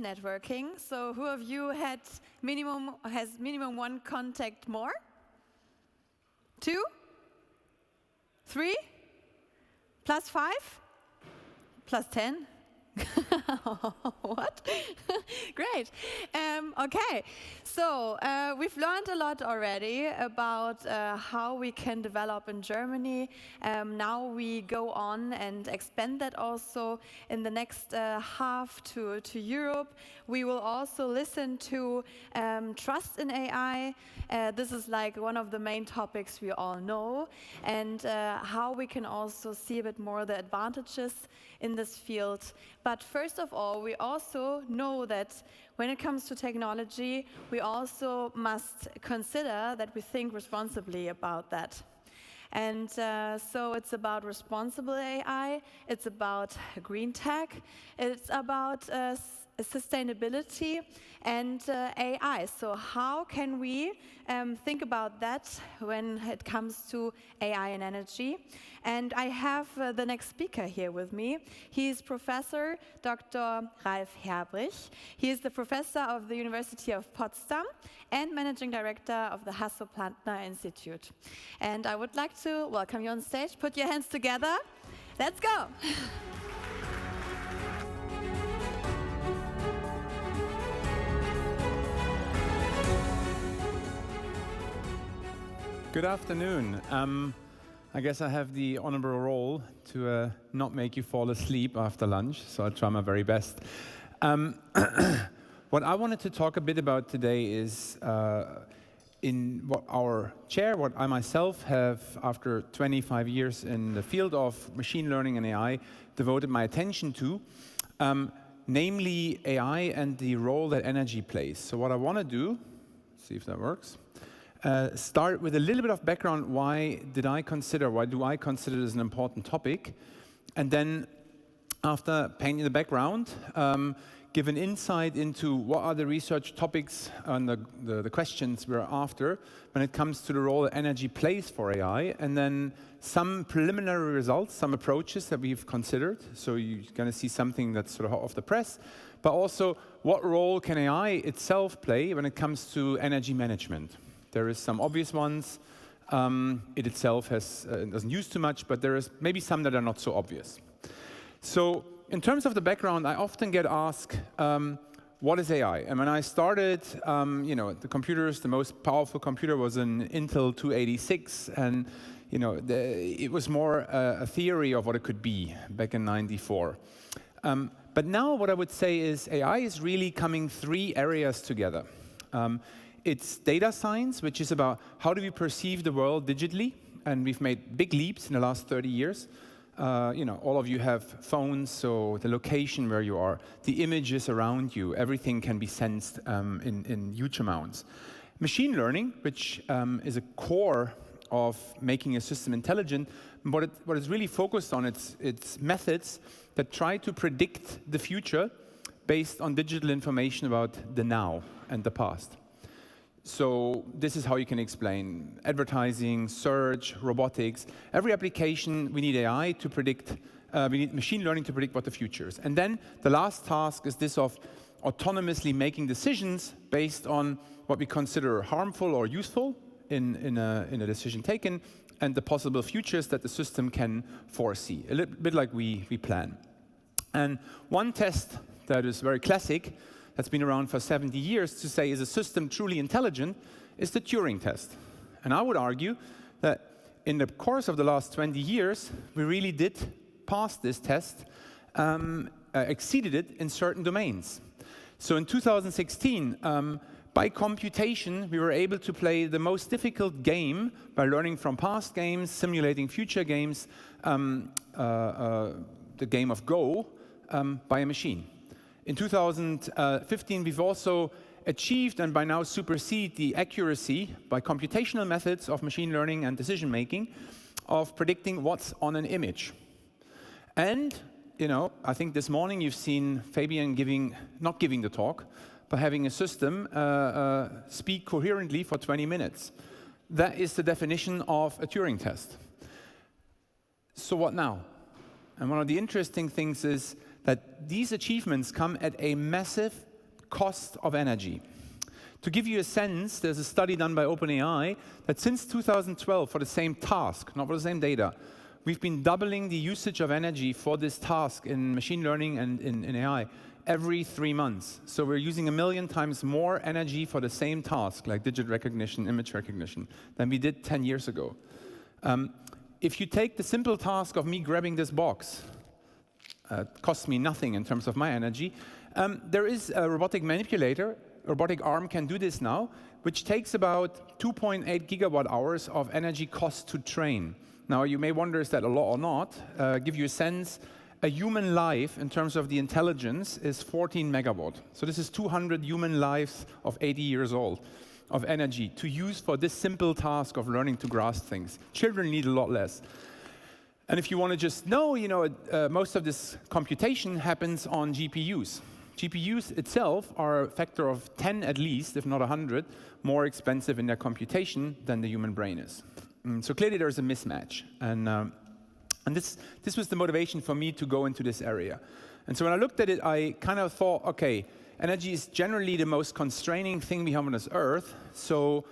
networking. So who of you has minimum one contact more? 2? 3? +5? +10? What? Great. Okay, so we've learned a lot already about how we can develop in Germany. Now we go on and expand that also in the next half to Europe. We will also listen to trust in AI. This is like one of the main topics we all know, and how we can also see a bit more the advantages in this field. But first of all, we also know that when it comes to technology, we also must consider that we think responsibly about that. And so it's about responsible AI, it's about green tech, it's about sustainability and AI. So how can we think about that when it comes to AI and energy? And I have the next speaker here with me. He is Professor Dr. Ralf Herbrich. He is the professor of the University of Potsdam and Managing Director of the Hasso Plattner Institute. And I would like to welcome you on stage. Put your hands together. Let's go. Good afternoon. I guess I have the honorable role to not make you fall asleep after lunch, so I'll try my very best. What I wanted to talk a bit about today is in what our chair, what I myself have, after 25 years in the field of machine learning and AI, devoted my attention to, namely AI and the role that energy plays. So what I want to do, see if that works, start with a little bit of background. Why do I consider this an important topic? And then, after painting the background, give an insight into what are the research topics and the questions we're after when it comes to the role that energy plays for AI, and then some preliminary results, some approaches that we've considered. So you're going to see something that's sort of hot off the press, but also what role can AI itself play when it comes to energy management. There is some obvious ones. It itself doesn't use too much, but there is maybe some that are not so obvious. So in terms of the background, I often get asked, what is AI? And when I started, the computers, the most powerful computer was an Intel 286, and it was more a theory of what it could be back in '94. But now what I would say is AI is really coming three areas together. It's data science, which is about how do we perceive the world digitally, and we've made big leaps in the last 30 years. All of you have phones, so the location where you are, the images around you, everything can be sensed in huge amounts. Machine learning, which is a core of making a system intelligent, what it's really focused on, it's methods that try to predict the future based on digital information about the now and the past. So this is how you can explain advertising, search, robotics. Every application, we need AI to predict, we need machine learning to predict what the future is. And then the last task is this of autonomously making decisions based on what we consider harmful or useful in a decision taken, and the possible futures that the system can foresee, a little bit like we plan. And one test that is very classic, that's been around for 70 years to say, is a system truly intelligent, is the Turing test. And I would argue that in the course of the last 20 years, we really did pass this test, exceeded it in certain domains. So in 2016, by computation, we were able to play the most difficult game by learning from past games, simulating future games, the game of Go, by a machine. In 2015, we've also achieved and by now supersede the accuracy by computational methods of machine learning and decision making of predicting what's on an image. And, I think this morning you've seen Fabian not giving the talk, but having a system speak coherently for 20 minutes. That is the definition of a Turing test. So what now? And one of the interesting things is that these achievements come at a massive cost of energy. To give you a sense, there's a study done by OpenAI that since 2012, for the same task, not for the same data, we've been doubling the usage of energy for this task in machine learning and in AI every 3 months. So we're using 1 million times more energy for the same task, like digit recognition, image recognition, than we did 10 years ago. If you take the simple task of me grabbing this box, it costs me nothing in terms of my energy. There is a robotic manipulator, a robotic arm can do this now, which takes about 2.8 gigawatt hours of energy cost to train. Now, you may wonder, is that a lot or not? Give you a sense, a human life, in terms of the intelligence, is 14 megawatt. So this is 200 human lives of 80 years old of energy to use for this simple task of learning to grasp things. Children need a lot less. And if you want to just know, most of this computation happens on GPUs. GPUs itself are a factor of 10 at least, if not 100, more expensive in their computation than the human brain is. So clearly there's a mismatch. And this was the motivation for me to go into this area. And so when I looked at it, I kind of thought, okay, energy is generally the most constraining thing we have on this earth. So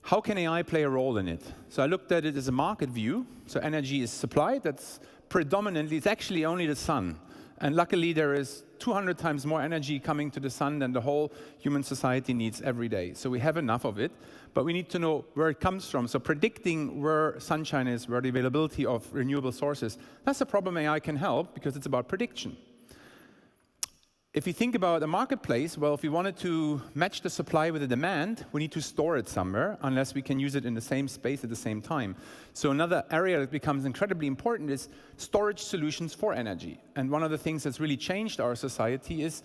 how can AI play a role in it? So I looked at it as a market view. So energy is supplied. That's predominantly, it's actually only the sun. And luckily, there is 200 times more energy coming to the sun than the whole human society needs every day. So we have enough of it, but we need to know where it comes from. So predicting where sunshine is, where the availability of renewable sources, that's a problem AI can help because it's about prediction. If you think about a marketplace, well, if we wanted to match the supply with the demand, we need to store it somewhere, unless we can use it in the same space at the same time. So another area that becomes incredibly important is storage solutions for energy. And one of the things that's really changed our society is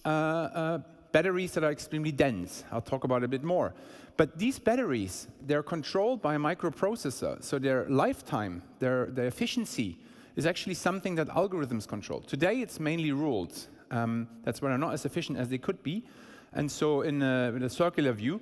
batteries that are extremely dense. I'll talk about it a bit more. But these batteries, they're controlled by a microprocessor, so their lifetime, their efficiency, is actually something that algorithms control. Today, it's mainly rules. That's why they're not as efficient as they could be. And so in a circular view,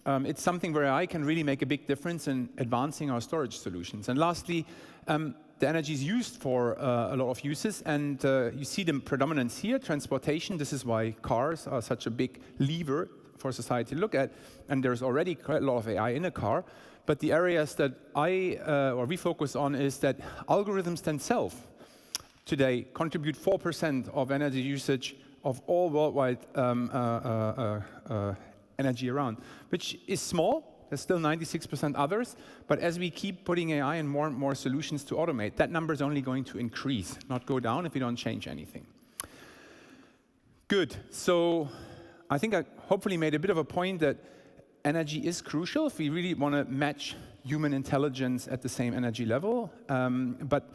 it's something where AI can really make a big difference in advancing our storage solutions. And lastly, the energy is used for a lot of uses, and you see the predominance here, transportation. This is why cars are such a big lever for society to look at, and there's already quite a lot of AI in a car. But the areas that we focus on is that algorithms themselves today contribute 4% of energy usage of all worldwide energy around, which is small. There's still 96% others, but as we keep putting AI in more and more solutions to automate, that number is only going to increase, not go down if we don't change anything. Good. So I think I hopefully made a bit of a point that energy is crucial if we really want to match human intelligence at the same energy level, but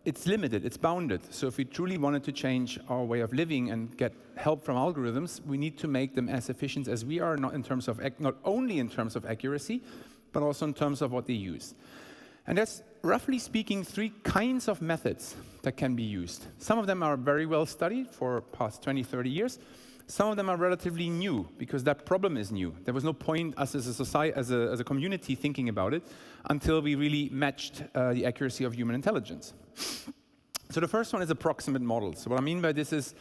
it's limited, it's bounded. So if we truly wanted to change our way of living and get help from algorithms, we need to make them as efficient as we are, not only in terms of accuracy, but also in terms of what they use. And that's, roughly speaking, 3 kinds of methods that can be used. Some of them are very well studied for past 20, 30 years. Some of them are relatively new, because that problem is new. There was no point us as a society, as a community thinking about it until we really matched the accuracy of human intelligence. So the first one is approximate models. So what I mean by this is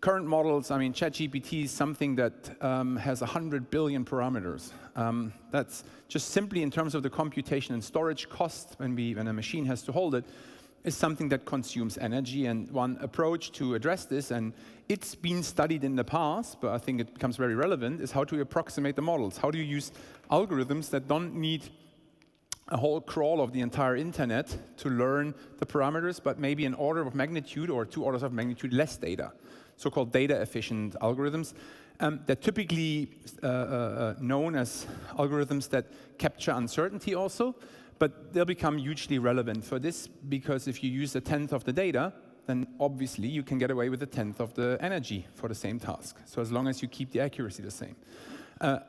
current models. I mean, ChatGPT is something that has 100 billion parameters. That's just simply in terms of the computation and storage cost when a machine has to hold it, is something that consumes energy. And one approach to address this, and it's been studied in the past, but I think it becomes very relevant, is how to approximate the models. How do you use algorithms that don't need a whole crawl of the entire internet to learn the parameters, but maybe an order of magnitude or 2 orders of magnitude less data, so-called data-efficient algorithms. They're typically known as algorithms that capture uncertainty also, but they'll become hugely relevant for this, because if you use 1/10 of the data, then obviously you can get away with 1/10 of the energy for the same task. So as long as you keep the accuracy the same.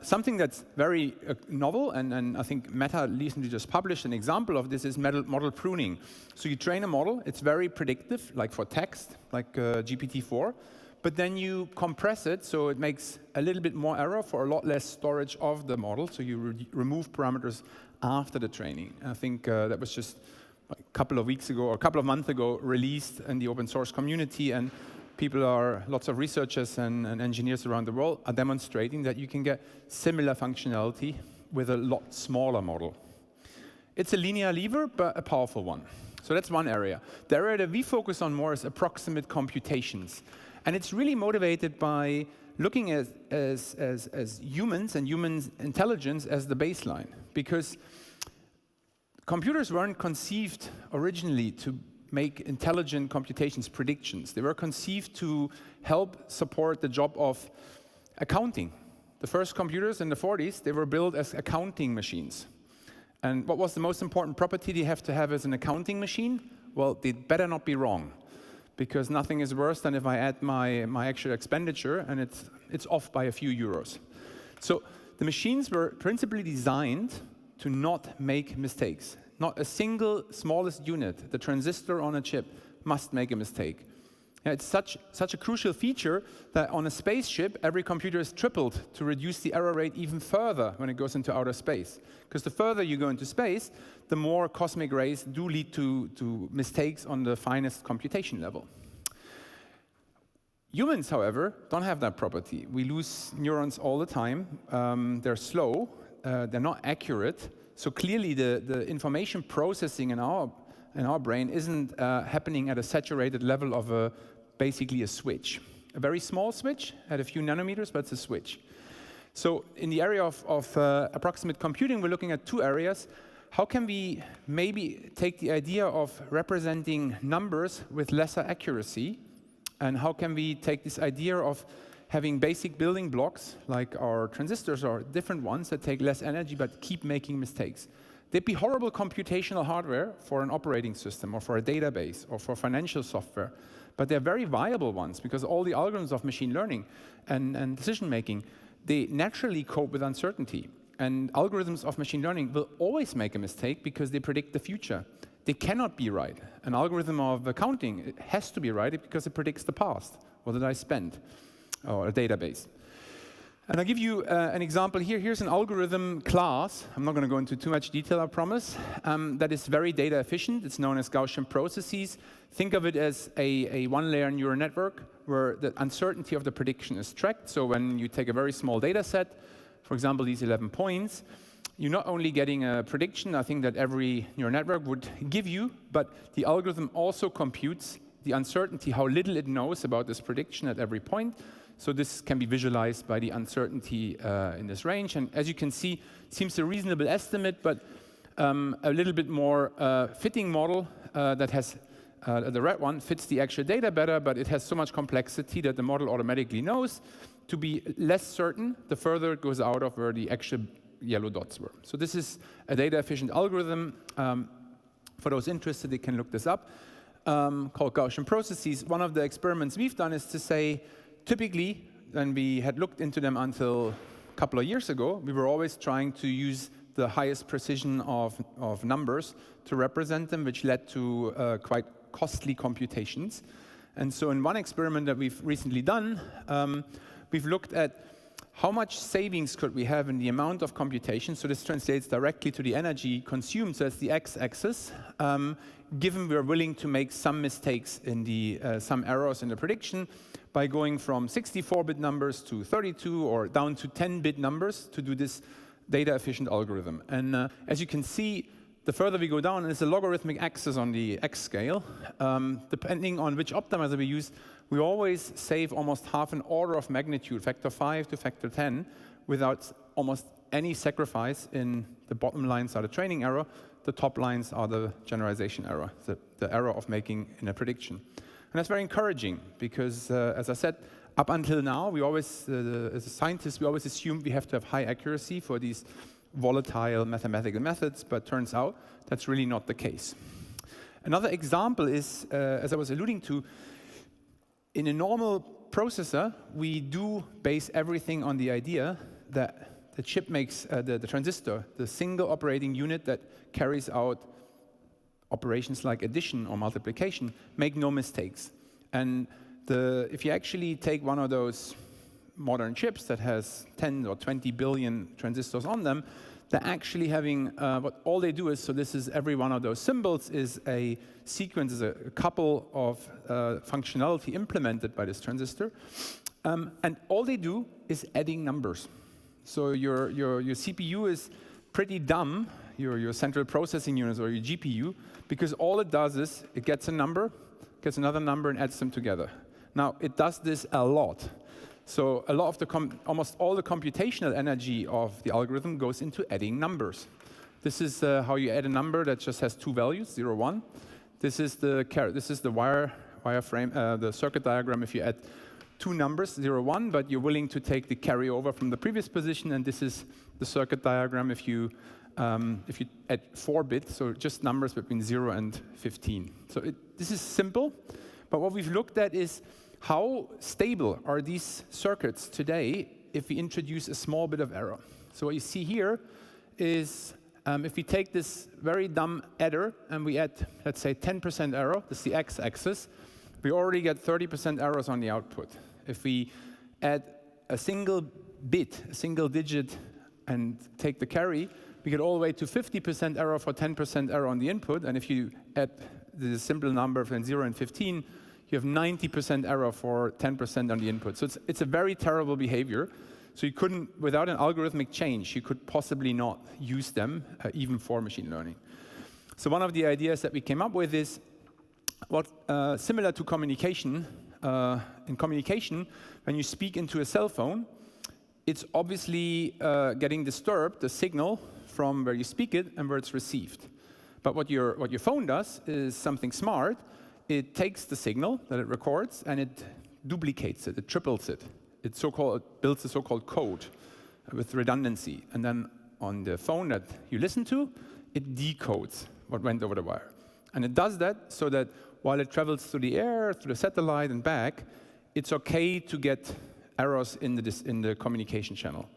Something that's very novel, and I think Meta recently just published an example of this, is model pruning. So you train a model, it's very predictive, like for text, like GPT-4, but then you compress it so it makes a little bit more error for a lot less storage of the model, so you remove parameters after the training. I think that was just a couple of weeks ago, or a couple of months ago, released in the open source community, and Lots of researchers and engineers around the world are demonstrating that you can get similar functionality with a lot smaller model. It's a linear lever, but a powerful one. So that's one area. The area that we focus on more is approximate computations. And it's really motivated by looking at as humans and human intelligence as the baseline. Because computers weren't conceived originally to make intelligent computations, predictions. They were conceived to help support the job of accounting. The first computers in the 40s, they were built as accounting machines. And what was the most important property they have to have as an accounting machine? Well, they better not be wrong, because nothing is worse than if I add my actual expenditure and it's off by a few euros. So the machines were principally designed to not make mistakes. Not a single smallest unit, the transistor on a chip, must make a mistake. Yeah, it's such a crucial feature that on a spaceship, every computer is tripled to reduce the error rate even further when it goes into outer space. Because the further you go into space, the more cosmic rays do lead to mistakes on the finest computation level. Humans, however, don't have that property. We lose neurons all the time. They're slow. They're not accurate. So clearly, the information processing in our brain isn't happening at a saturated level of basically a switch. A very small switch at a few nanometers, but it's a switch. So in the area of approximate computing, we're looking at two areas. How can we maybe take the idea of representing numbers with lesser accuracy? And how can we take this idea of having basic building blocks, like our transistors or different ones that take less energy but keep making mistakes? They'd be horrible computational hardware for an operating system or for a database or for financial software. But they're very viable ones because all the algorithms of machine learning and decision making, they naturally cope with uncertainty. And algorithms of machine learning will always make a mistake because they predict the future. They cannot be right. An algorithm of accounting, it has to be right because it predicts the past. What did I spend? Or a database. And I'll give you an example here. Here's an algorithm class. I'm not going to go into too much detail, I promise. That is very data efficient. It's known as Gaussian processes. Think of it as a one-layer neural network where the uncertainty of the prediction is tracked. So when you take a very small data set, for example, these 11 points, you're not only getting a prediction, I think that every neural network would give you, but the algorithm also computes the uncertainty, how little it knows about this prediction at every point. So this can be visualized by the uncertainty in this range. And as you can see, it seems a reasonable estimate, but a little bit more fitting model that has, the red one fits the actual data better, but it has so much complexity that the model automatically knows to be less certain the further it goes out of where the actual yellow dots were. So this is a data efficient algorithm. For those interested, they can look this up, called Gaussian processes. One of the experiments we've done is to say, typically, when we had looked into them until a couple of years ago, we were always trying to use the highest precision of numbers to represent them, which led to quite costly computations. And so in one experiment that we've recently done, we've looked at how much savings could we have in the amount of computation. So this translates directly to the energy consumed, so that's the x-axis, given we're willing to make some mistakes in the, some errors in the prediction by going from 64-bit numbers to 32 or down to 10-bit numbers to do this data-efficient algorithm. And as you can see, the further we go down, and it's a logarithmic axis on the x scale, depending on which optimizer we use, we always save almost half an order of magnitude, factor 5 to factor 10, without almost any sacrifice in the bottom lines are the training error, the top lines are the generalization error, the error of making in a prediction. And that's very encouraging because, as I said, up until now, we always, as a scientist, we always assumed we have to have high accuracy for these volatile mathematical methods, but turns out that's really not the case. Another example is, as I was alluding to, in a normal processor, we do base everything on the idea that the chip makes, the transistor, the single operating unit that carries out operations like addition or multiplication, make no mistakes. And if you actually take one of those modern chips that has 10 or 20 billion transistors on them, they're actually having, what all they do is, so this is every one of those symbols is a sequence, is a couple of functionality implemented by this transistor. And all they do is adding numbers. So your CPU is pretty dumb, your central processing unit or your GPU, because all it does is it gets a number, gets another number, and adds them together. Now, it does this a lot. So a lot of the almost all the computational energy of the algorithm goes into adding numbers. This is how you add a number that just has two values, 0, 1. This is the wireframe, the circuit diagram if you add two numbers, 0, 1, but you're willing to take the carryover from the previous position, and this is the circuit diagram if you add 4 bits, so just numbers between 0 and 15. So this is simple, but what we've looked at is how stable are these circuits today if we introduce a small bit of error. So what you see here is if we take this very dumb adder and we add, let's say, 10% error, this is the x-axis, we already get 30% errors on the output. If we add a single bit, a single digit, and take the carry, we get all the way to 50% error for 10% error on the input. And if you add the simple number between 0 and 15, you have 90% error for 10% on the input. So it's a very terrible behavior. So you couldn't, without an algorithmic change, you could possibly not use them, even for machine learning. So one of the ideas that we came up with is, similar to communication, in communication, when you speak into a cell phone, it's obviously getting disturbed, the signal, from where you speak it and where it's received. But what your phone does is something smart. It takes the signal that it records and it duplicates it, it triples it. It builds a so-called code with redundancy. And then on the phone that you listen to, it decodes what went over the wire. And it does that so that while it travels through the air, through the satellite and back, it's okay to get errors in the communication channel.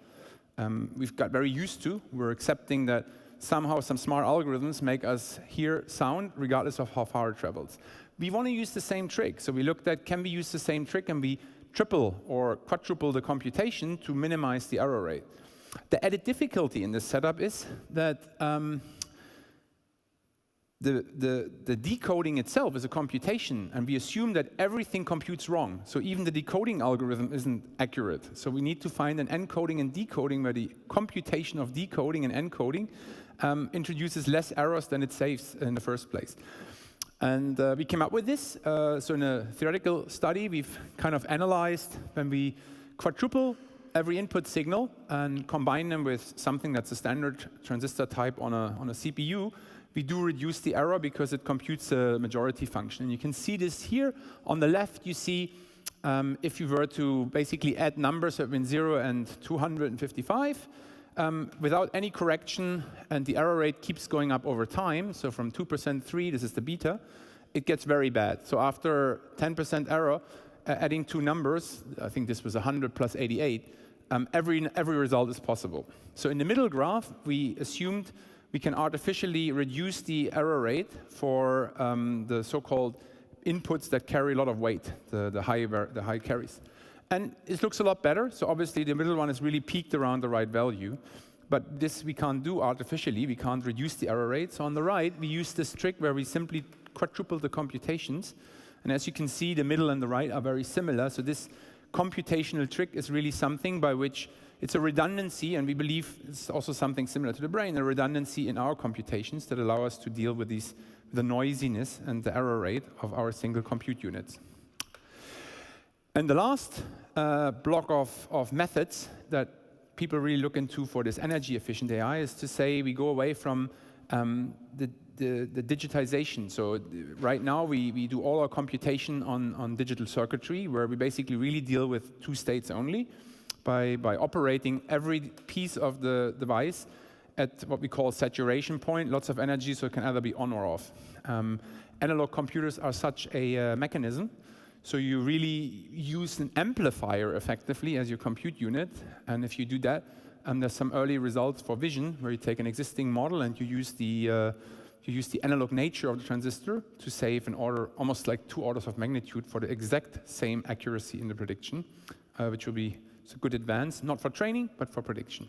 We've got very used to, we're accepting that somehow some smart algorithms make us hear sound regardless of how far it travels. We want to use the same trick. So we looked at, can we use the same trick and we triple or quadruple the computation to minimize the error rate? The added difficulty in this setup is that the decoding itself is a computation, and we assume that everything computes wrong. So even the decoding algorithm isn't accurate. So we need to find an encoding and decoding where the computation of decoding and encoding introduces less errors than it saves in the first place. And we came up with this. So in a theoretical study, we've kind of analyzed when we quadruple every input signal and combine them with something that's a standard transistor type on a CPU, we do reduce the error because it computes a majority function. And you can see this here. On the left, you see if you were to basically add numbers between 0 and 255, without any correction, and the error rate keeps going up over time, so from 2%, 3, this is the beta, it gets very bad. So after 10% error, adding two numbers, I think this was 100 plus 88, every result is possible. So in the middle graph, we assumed we can artificially reduce the error rate for the so-called inputs that carry a lot of weight, the high carries. And it looks a lot better. So obviously, the middle one is really peaked around the right value. But this we can't do artificially. We can't reduce the error rate. So on the right, we use this trick where we simply quadruple the computations. And as you can see, the middle and the right are very similar. So this computational trick is really something by which it's a redundancy, and we believe it's also something similar to the brain, a redundancy in our computations that allow us to deal with the noisiness and the error rate of our single compute units. And the last block of methods that people really look into for this energy-efficient AI is to say we go away from the digitization. So right now we do all our computation on digital circuitry, where we basically really deal with two states only by operating every piece of the device at what we call saturation point, lots of energy, so it can either be on or off. Analog computers are such a mechanism. So you really use an amplifier effectively as your compute unit. And if you do that, there's some early results for vision, where you take an existing model and you use the analog nature of the transistor to save an order, almost like 2 orders of magnitude for the exact same accuracy in the prediction, which will be a good advance, not for training, but for prediction.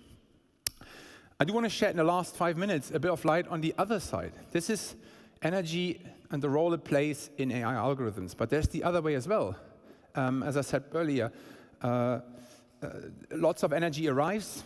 I do want to shed in the last 5 minutes a bit of light on the other side. This is energy and the role it plays in AI algorithms, but there's the other way as well. As I said earlier, lots of energy arrives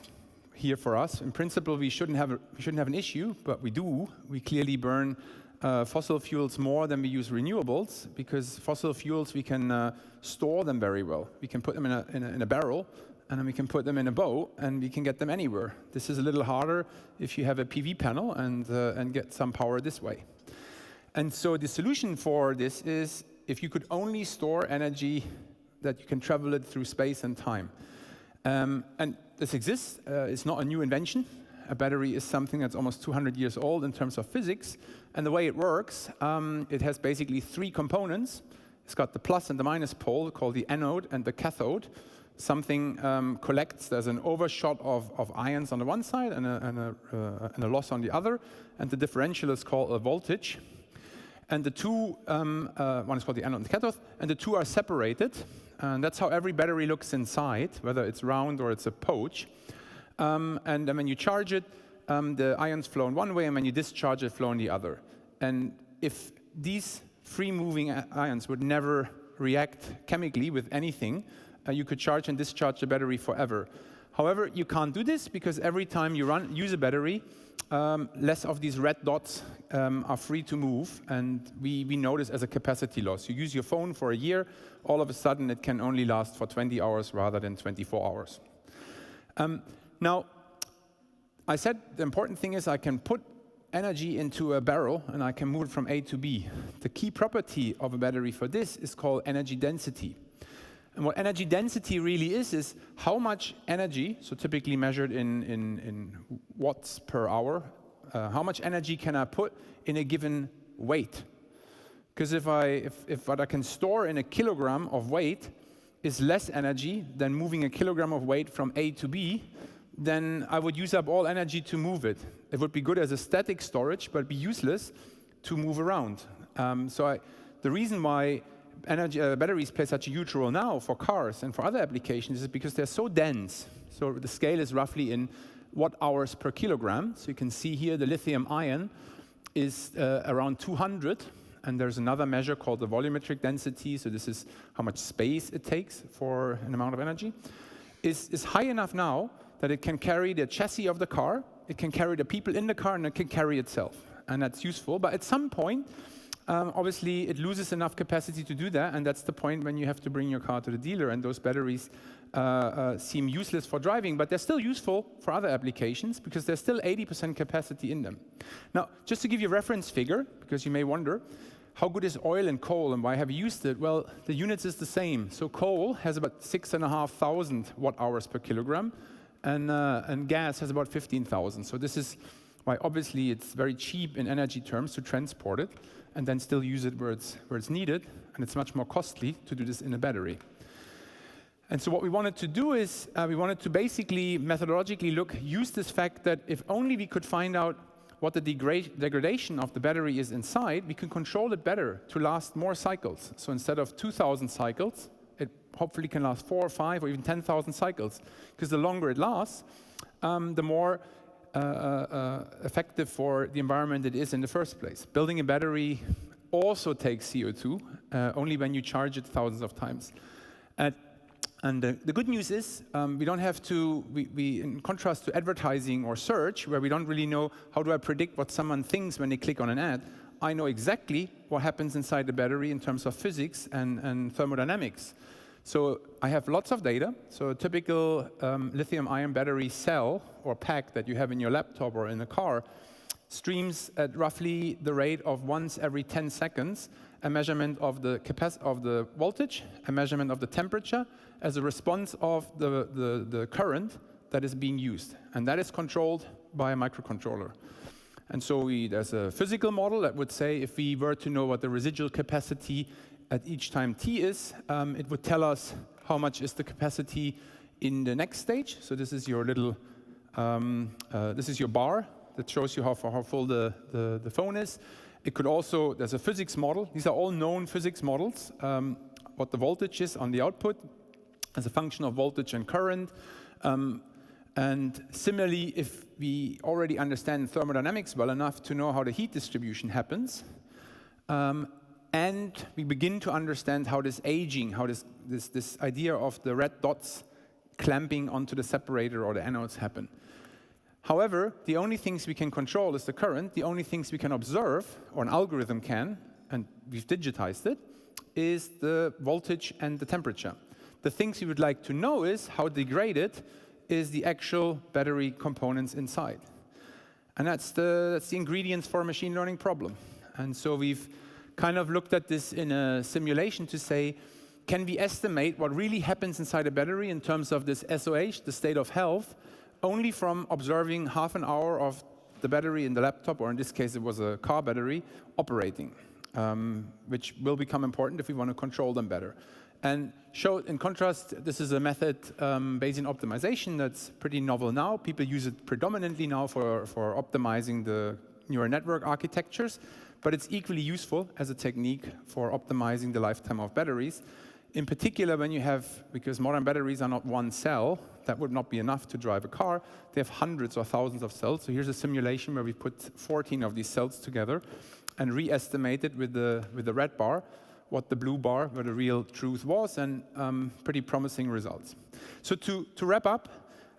here for us. In principle, we shouldn't have an issue, but we do. We clearly burn fossil fuels more than we use renewables, because fossil fuels, we can store them very well. We can put them in a barrel, and then we can put them in a boat, and we can get them anywhere. This is a little harder if you have a PV panel and get some power this way. And so the solution for this is if you could only store energy that you can travel it through space and time. And this exists. It's not a new invention. A battery is something that's almost 200 years old in terms of physics. And the way it works, it has basically 3 components. It's got the plus and the minus pole, called the anode and the cathode. Something collects, there's an overshot of ions on the one side and a loss on the other. And the differential is called a voltage. And the two, one is called the anode and the cathode, and the two are separated. And that's how every battery looks inside, whether it's round or it's a pouch. And then when you charge it, the ions flow in one way, and when you discharge it, flow in the other. And if these free-moving ions would never react chemically with anything, you could charge and discharge the battery forever. However, you can't do this because every time you use a battery, less of these red dots are free to move, and we know this as a capacity loss. You use your phone for a year, all of a sudden it can only last for 20 hours rather than 24 hours. Now, I said the important thing is I can put energy into a barrel and I can move it from A to B. The key property of a battery for this is called energy density. And what energy density really is how much energy, so typically measured in watts per hour, how much energy can I put in a given weight? Because if what I can store in a kilogram of weight is less energy than moving a kilogram of weight from A to B, then I would use up all energy to move it. It would be good as a static storage, but be useless to move around. The reason why batteries play such a huge role now for cars and for other applications is because they're so dense. So the scale is roughly in watt-hours per kilogram. So you can see here the lithium ion is around 200, and there's another measure called the volumetric density. So this is how much space it takes for an amount of energy. Is high enough now that it can carry the chassis of the car, it can carry the people in the car, and it can carry itself. And that's useful. But at some point, obviously, it loses enough capacity to do that, and that's the point when you have to bring your car to the dealer, and those batteries seem useless for driving, but they're still useful for other applications because there's still 80% capacity in them. Now, just to give you a reference figure, because you may wonder, how good is oil and coal, and why have you used it? Well, the units is the same. So coal has about 6,500 watt-hours per kilogram, and gas has about 15,000. So this is why obviously it's very cheap in energy terms to transport it, and then still use it where it's needed, and it's much more costly to do this in a battery. And so what we wanted to do is, we wanted to basically methodologically use this fact that if only we could find out what the degradation of the battery is inside, we can control it better to last more cycles. So instead of 2,000 cycles, it hopefully can last 4 or 5 or even 10,000 cycles. Because the longer it lasts, the more effective for the environment it is in the first place. Building a battery also takes CO2, only when you charge it thousands of times. And the good news is we don't have to, in contrast to advertising or search, where we don't really know how do I predict what someone thinks when they click on an ad, I know exactly what happens inside the battery in terms of physics and thermodynamics. So I have lots of data. So a typical lithium-ion battery cell or pack that you have in your laptop or in a car streams at roughly the rate of once every 10 seconds a measurement of the voltage, a measurement of the temperature, as a response of the current that is being used. And that is controlled by a microcontroller. And so there's a physical model that would say if we were to know what the residual capacity at each time t is, it would tell us how much is the capacity in the next stage. So this is your little, this is your bar that shows you how full the phone is. It could also, there's a physics model. These are all known physics models. What the voltage is on the output as a function of voltage and current. And similarly, if we already understand thermodynamics well enough to know how the heat distribution happens, and we begin to understand how this aging, how this idea of the red dots clamping onto the separator or the anodes happen. However, the only things we can control is the current. The only things we can observe, or an algorithm can, and we've digitized it, is the voltage and the temperature. The things we would like to know is how degraded is the actual battery components inside. And that's the ingredients for a machine learning problem. And so we've kind of looked at this in a simulation to say, can we estimate what really happens inside a battery in terms of this SOH, the state of health, only from observing half an hour of the battery in the laptop, or in this case it was a car battery, operating, which will become important if we want to control them better. And show, in contrast, this is a method, Bayesian optimization, that's pretty novel now. People use it predominantly now for optimizing the neural network architectures, but it's equally useful as a technique for optimizing the lifetime of batteries. In particular, when you have, because modern batteries are not one cell, that would not be enough to drive a car. They have hundreds or thousands of cells. So here's a simulation where we put 14 of these cells together and re-estimated with the red bar what the blue bar, where the real truth was, and pretty promising results. So to wrap up,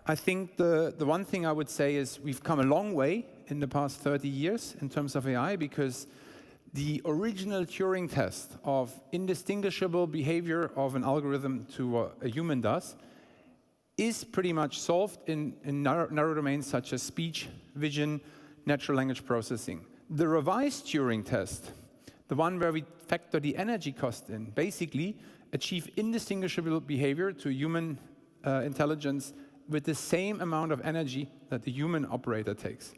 I think the one thing I would say is we've come a long way in the past 30 years in terms of AI, because the original Turing test of indistinguishable behavior of an algorithm to what a human does is pretty much solved in narrow domains such as speech, vision, natural language processing. The revised Turing test, the one where we factor the energy cost in, basically achieve indistinguishable behavior to human intelligence with the same amount of energy that the human operator takes.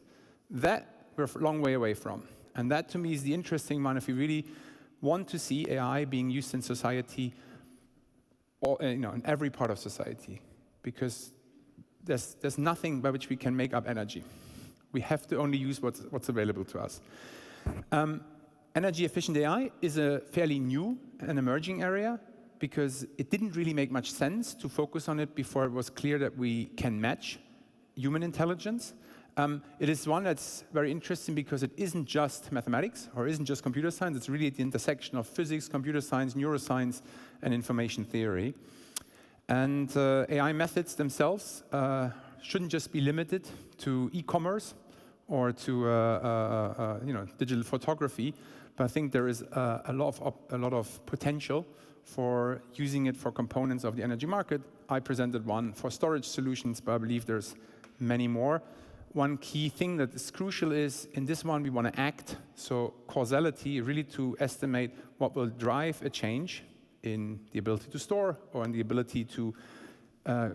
That we're a long way away from. And that, to me, is the interesting one if we really want to see AI being used in society, or in every part of society, because there's nothing by which we can make up energy. We have to only use what's available to us. Energy-efficient AI is a fairly new and emerging area, because it didn't really make much sense to focus on it before it was clear that we can match human intelligence. It is one that's very interesting because it isn't just mathematics or isn't just computer science. It's really at the intersection of physics, computer science, neuroscience, and information theory. And AI methods themselves shouldn't just be limited to e-commerce or to digital photography, but I think there is a lot of potential for using it for components of the energy market. I presented one for storage solutions, but I believe there's many more. One key thing that is crucial is, in this one, we want to act. So causality, really to estimate what will drive a change in the ability to store or in the ability to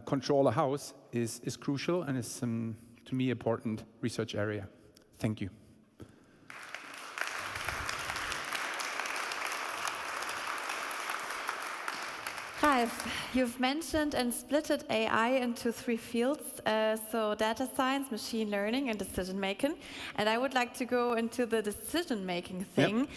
control a house is crucial, and is, to me, important research area. Thank you. Ralf, you've mentioned and splitted AI into 3 fields, so data science, machine learning, and decision making. And I would like to go into the decision making thing,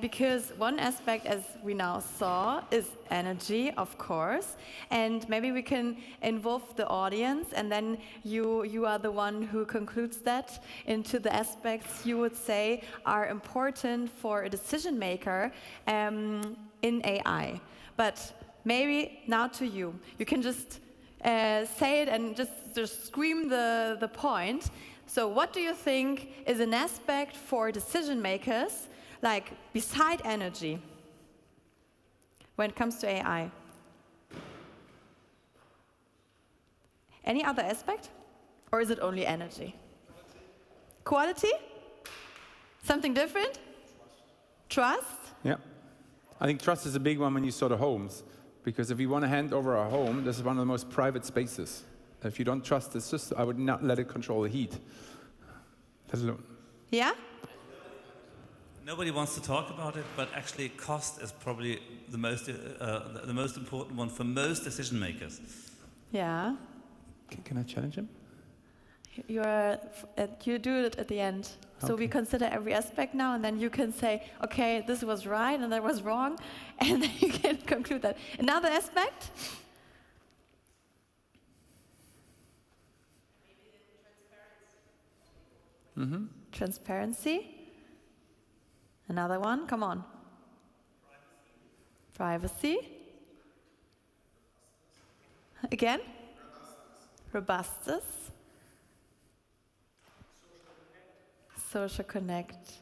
because one aspect, as we now saw, is energy, of course. And maybe we can involve the audience, and then you are the one who concludes that into the aspects you would say are important for a decision maker in AI. But maybe now to you. You can just say it and just scream the point. So what do you think is an aspect for decision makers, like beside energy, when it comes to AI? Any other aspect? Or is it only energy? Quality? Something different? Trust? Yeah. I think trust is a big one when you sort of homes. Because if you want to hand over a home, this is one of the most private spaces. If you don't trust the system, I would not let it control the heat. Let alone. Yeah? Nobody wants to talk about it, but actually cost is probably the most important one for most decision makers. Yeah. Can I challenge him? You do it at the end. So we consider every aspect now, and then you can say, okay, this was right and that was wrong, and then you can conclude that. Another aspect? Transparency. Another one, come on. Privacy. Again? Robustness. Social connect.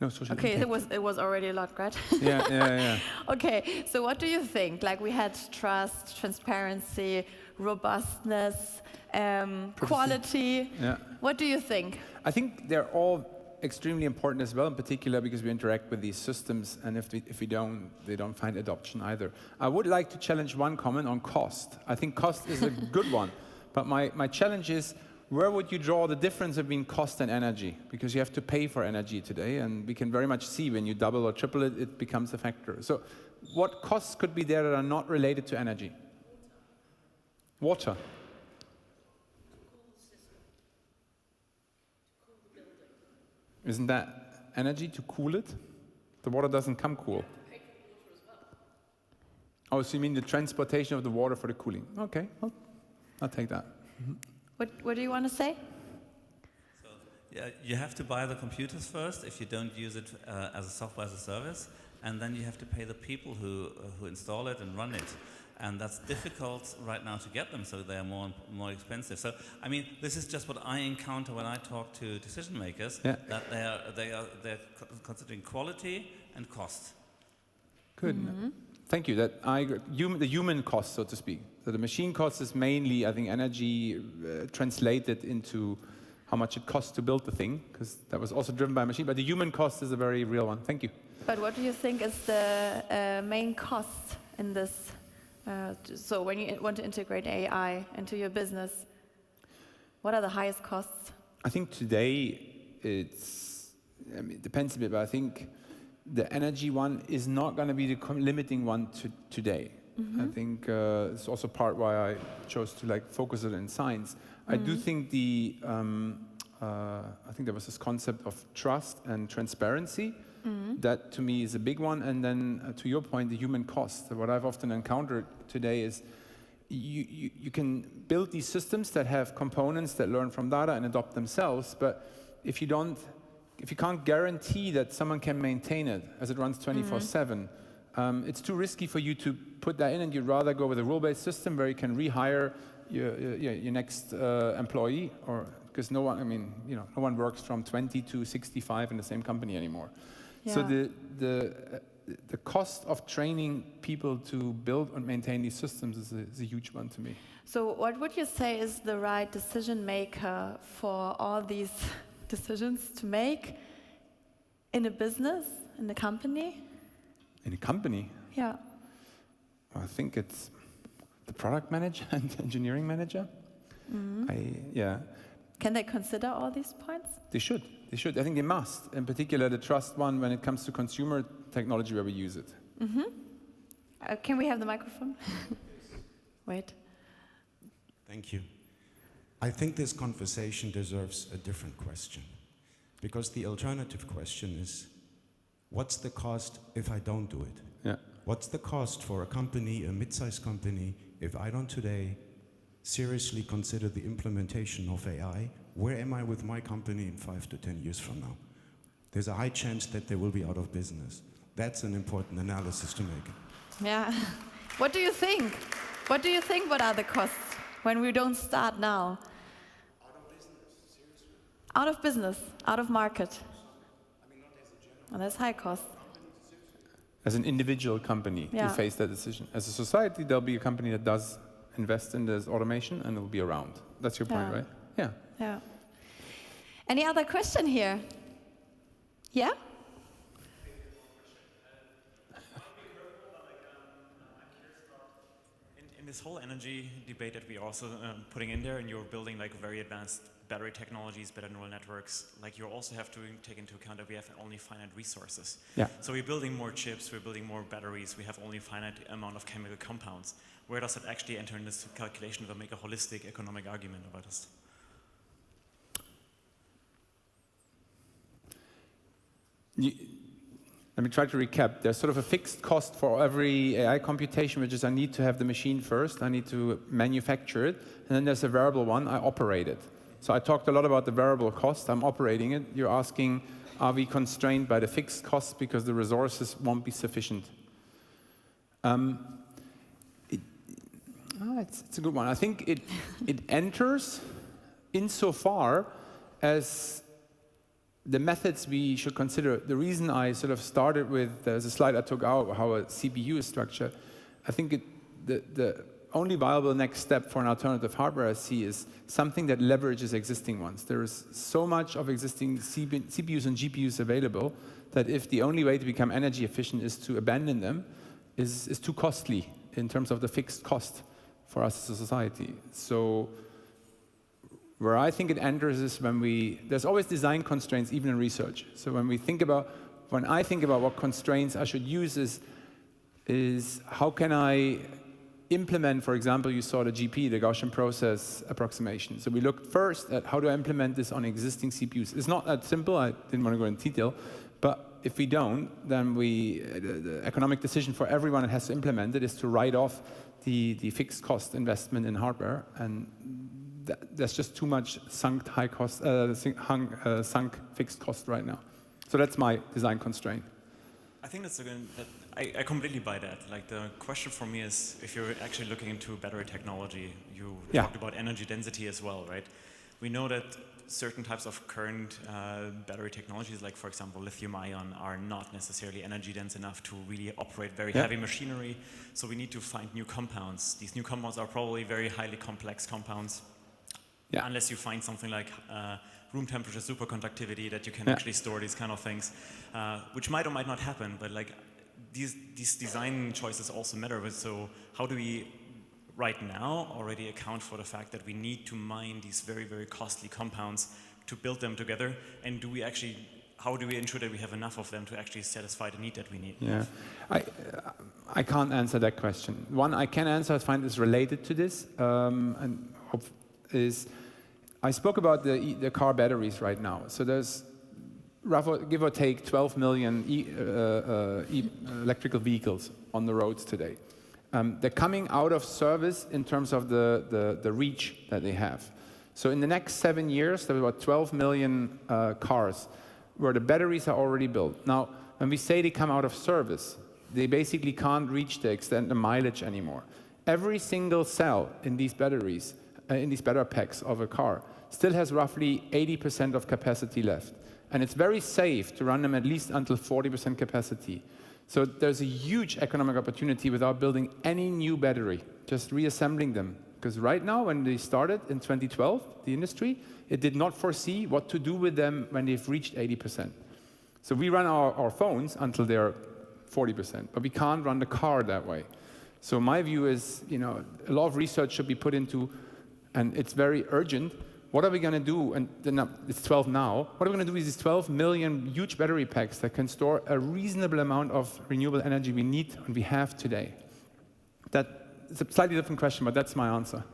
No, social Okay, impact. it was already a lot, right? Yeah. Okay, so what do you think? Like we had trust, transparency, robustness, quality. Yeah. What do you think? I think they're all extremely important as well, in particular because we interact with these systems, and if we don't, they don't find adoption either. I would like to challenge one comment on cost. I think cost is a good one, but my challenge is, where would you draw the difference between cost and energy? Because you have to pay for energy today, and we can very much see when you double or triple it, it becomes a factor. So what costs could be there that are not related to energy? Water. Isn't that energy to cool it? The water doesn't come cool. Oh, so you mean the transportation of the water for the cooling? Okay, well, I'll take that. What do you want to say? So, yeah, you have to buy the computers first if you don't use it as a software as a service, and then you have to pay the people who install it and run it. And that's difficult right now to get them, so they are more expensive. So, I mean, this is just what I encounter when I talk to decision makers, that they're considering quality and cost. Good. Thank you. That I agree. The human cost, so to speak. So the machine cost is mainly, I think, energy translated into how much it costs to build the thing, because that was also driven by a machine. But the human cost is a very real one. Thank you. But what do you think is the main cost in this? So when you want to integrate AI into your business, what are the highest costs? I think today it depends a bit, but I think the energy one is not going to be the limiting one today. I think it's also part why I chose to focus it in science. I do think I think there was this concept of trust and transparency. That to me is a big one, and then to your point, the human cost. What I've often encountered today is you can build these systems that have components that learn from data and adopt themselves, but if you can't guarantee that someone can maintain it as it runs 24/7, it's too risky for you to put that in, and you'd rather go with a rule-based system where you can rehire your next employee, or because no one works from 20 to 65 in the same company anymore. Yeah. So the cost of training people to build and maintain these systems is a huge one to me. So what would you say is the right decision maker for all these decisions to make in a business, in a company? In a company? Yeah. I think it's the product manager and the engineering manager. Can they consider all these points? They should. They should. I think they must. In particular, the trust one when it comes to consumer technology where we use it. Can we have the microphone? Wait. Thank you. I think this conversation deserves a different question. Because the alternative question is, what's the cost if I don't do it? Yeah. What's the cost for a company, a mid-sized company, if I don't today seriously consider the implementation of AI? Where am I with my company in 5 to 10 years from now? There's a high chance that they will be out of business. That's an important analysis to make. Yeah. What do you think? What do you think? What are the costs when we don't start now? Out of business, seriously. Out of business, out of market. I mean, not as a general. Well, that's high cost. As an individual company, you face that decision. As a society, there'll be a company that does invest in this automation and it'll be around. That's your point, right? Yeah. Yeah. Any other question here? Yeah? In this whole energy debate that we are also putting in there, and you're building very advanced battery technologies, better neural networks, you also have to take into account that we have only finite resources. Yeah. So we're building more chips, we're building more batteries, we have only finite amount of chemical compounds. Where does that actually enter in this calculation to make a holistic economic argument about this? Let me try to recap. There's sort of a fixed cost for every AI computation, which is I need to have the machine first, I need to manufacture it, and then there's a variable one, I operate it. So I talked a lot about the variable cost. I'm operating it. You're asking, are we constrained by the fixed costs because the resources won't be sufficient? It's a good one. I think it enters insofar as the methods we should consider. The reason I sort of started with, there's a slide I took out, how a CPU is structured. I think the only viable next step for an alternative hardware I see is something that leverages existing ones. There is so much of existing CPUs and GPUs available that if the only way to become energy efficient is to abandon them, is too costly in terms of the fixed cost for us as a society. So where I think it enters is when there's always design constraints even in research. So when I think about what constraints I should use is how can I implement, for example, you saw the GP, the Gaussian process approximation. So we looked first at how do I implement this on existing CPUs. It's not that simple, I didn't want to go into detail, but if we don't, then the economic decision for everyone that has to implement it is to write off the fixed cost investment in hardware, and there's just too much sunk fixed cost right now. So that's my design constraint. I think I completely buy that. Like, the question for me is, if you're actually looking into battery technology, you talked about energy density as well, right? We know that certain types of current battery technologies, like for example lithium-ion, are not necessarily energy dense enough to really operate very heavy machinery. So we need to find new compounds. These new compounds are probably very highly complex compounds. Yeah. Unless you find something like room temperature superconductivity that you can actually store these kind of things, which might or might not happen, but like these design choices also matter. So how do we right now already account for the fact that we need to mine these very, very costly compounds to build them together? And how do we ensure that we have enough of them to actually satisfy the need that we need? Yeah, I can't answer that question. One I can answer, I find is related to this, I spoke about the car batteries right now. So there's roughly, give or take, 12 million electrical vehicles on the roads today. They're coming out of service in terms of the reach that they have. So in the next 7 years, there are about 12 million cars where the batteries are already built. Now, when we say they come out of service, they basically can't reach the extent of mileage anymore. Every single cell in these batteries, in these battery packs of a car, still has roughly 80% of capacity left. And it's very safe to run them at least until 40% capacity. So there's a huge economic opportunity without building any new battery, just reassembling them. Because right now, when they started in 2012, the industry, it did not foresee what to do with them when they've reached 80%. So we run our phones until they're 40%, but we can't run the car that way. So my view is, a lot of research should be put into, and it's very urgent, what are we going to do, and it's 12 now, what are we going to do with these 12 million huge battery packs that can store a reasonable amount of renewable energy we need and we have today? It's a slightly different question, but that's my answer.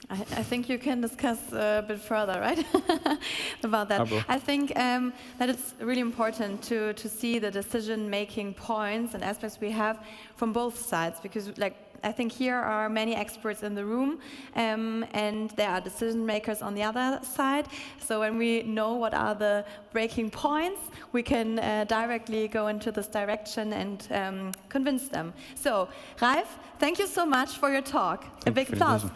I think you can discuss a bit further, right, about that. I think that it's really important to see the decision-making points and aspects we have from both sides, because I think here are many experts in the room, and there are decision makers on the other side. So when we know what are the breaking points, we can directly go into this direction and convince them. So, Ralf, thank you so much for your talk. A big applause.